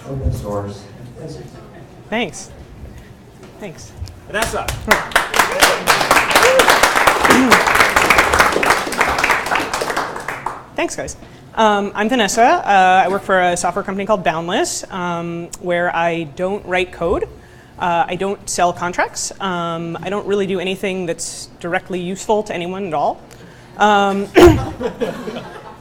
open source. Thanks. Thanks. Vanessa. Thanks, guys. I'm Vanessa. I work for a software company called Boundless, where I don't write code. I don't sell contracts. I don't really do anything that's directly useful to anyone at all.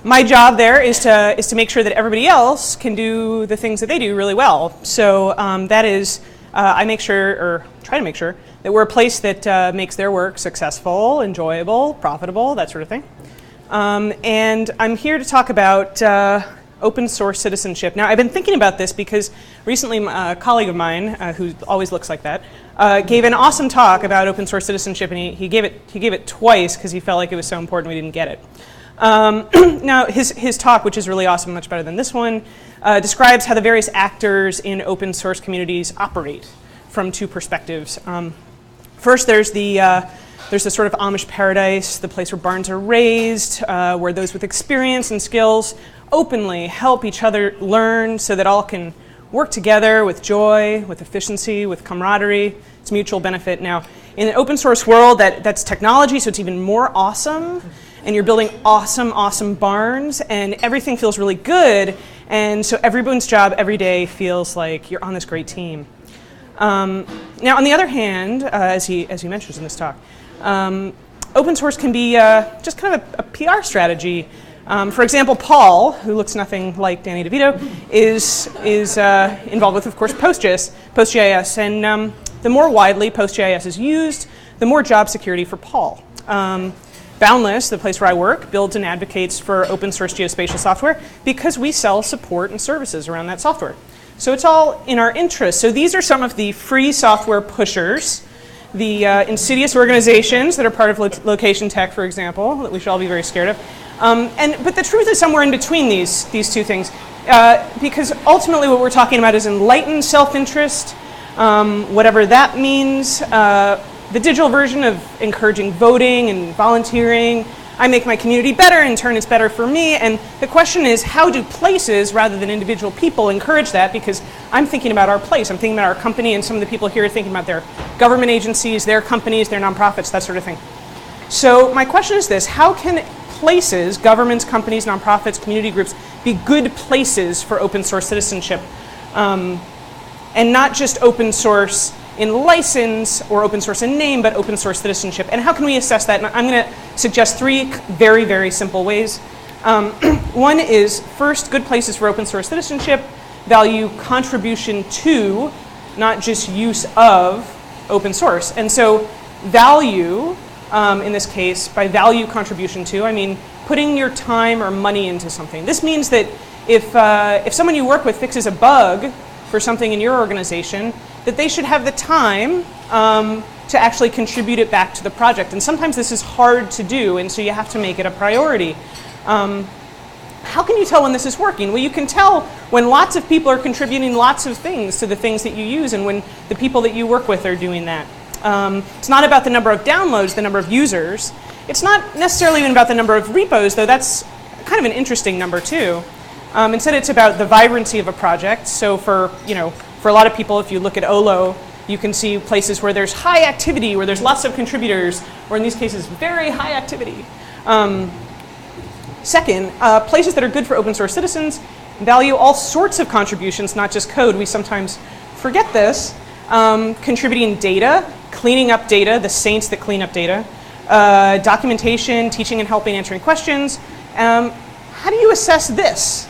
My job there is to make sure that everybody else can do the things that they do really well. So that is, I make sure, or try to make sure, that we're a place that makes their work successful, enjoyable, profitable, that sort of thing. And I'm here to talk about open source citizenship. Now, I've been thinking about this because recently a colleague of mine, who always looks like that, gave an awesome talk about open source citizenship, and he gave it twice because he felt like it was so important we didn't get it. Now, his talk, which is really awesome, much better than this one, describes how the various actors in open source communities operate from two perspectives. First, there's the sort of Amish Paradise, the place where barns are raised, where those with experience and skills openly help each other learn so that all can work together with joy, with efficiency, with camaraderie. It's mutual benefit. Now, in the open source world, that's technology, so it's even more awesome. And you're building awesome barns, and everything feels really good. And so everyone's job every day feels like you're on this great team. Now, on the other hand, as he mentions in this talk, open source can be just kind of a PR strategy. For example, Paul, who looks nothing like Danny DeVito, is involved with, of course, PostGIS. And the more widely PostGIS is used, the more job security for Paul. Boundless, the place where I work, builds and advocates for open source geospatial software because we sell support and services around that software. So it's all in our interest. So these are some of the free software pushers, the insidious organizations that are part of location tech, for example, that we should all be very scared of. But the truth is somewhere in between these two things, because ultimately what we're talking about is enlightened self-interest, whatever that means. The digital version of encouraging voting and volunteering. I make my community better, in turn it's better for me. And the question is, how do places, rather than individual people, encourage that? Because I'm thinking about our place. I'm thinking about our company, and some of the people here are thinking about their government agencies, their companies, their nonprofits, that sort of thing. So my question is this: how can places, governments, companies, nonprofits, community groups, be good places for open source citizenship? And not just open source in license or open source in name, but open source citizenship. And how can we assess that? And I'm going to suggest three very, very simple ways. One is, first, good places for open source citizenship value contribution to, not just use of, open source. And so value, in this case, by value contribution to, I mean putting your time or money into something. This means that if someone you work with fixes a bug for something in your organization, that they should have the time to actually contribute it back to the project. And sometimes this is hard to do, and so you have to make it a priority. How can you tell when this is working? Well, you can tell when lots of people are contributing lots of things to the things that you use, and when the people that you work with are doing that. It's not about the number of downloads, the number of users. It's not necessarily even about the number of repos, though that's kind of an interesting number too. Instead, it's about the vibrancy of a project. So for a lot of people, if you look at OLO, you can see places where there's high activity, where there's lots of contributors, or in these cases, very high activity. Second, places that are good for open source citizens value all sorts of contributions, not just code. We sometimes forget this. Contributing data, cleaning up data, the saints that clean up data, documentation, teaching and helping, answering questions. How do you assess this?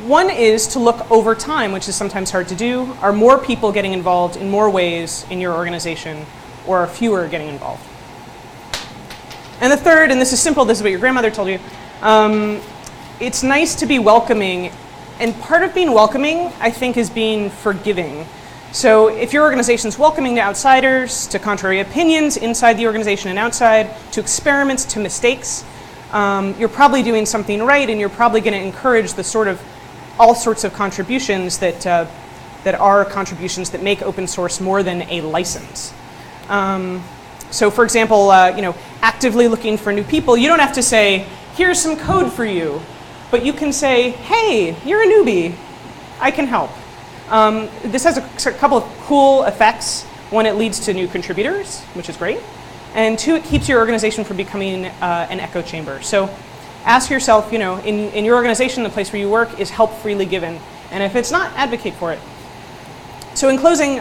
One is to look over time, which is sometimes hard to do. Are more people getting involved in more ways in your organization, or are fewer getting involved? And the third, and this is simple, this is what your grandmother told you, it's nice to be welcoming. And part of being welcoming, I think, is being forgiving. So if your organization's welcoming to outsiders, to contrary opinions inside the organization and outside, to experiments, to mistakes, you're probably doing something right, and you're probably going to encourage the sort of all sorts of contributions that are contributions that make open source more than a license. So for example, actively looking for new people, you don't have to say, here's some code for you, but you can say, hey, you're a newbie. I can help. This has a couple of cool effects. One, it leads to new contributors, which is great. And two, it keeps your organization from becoming an echo chamber. So ask yourself, in your organization, the place where you work, is help freely given? And if it's not, advocate for it. So in closing,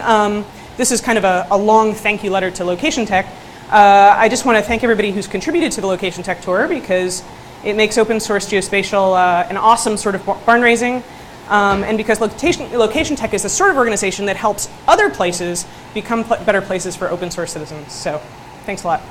this is kind of a long thank you letter to Location Tech. I just want to thank everybody who's contributed to the Location Tech Tour, because it makes open source geospatial an awesome sort of barn raising. And because Location Tech is the sort of organization that helps other places become better places for open source citizens. So thanks a lot.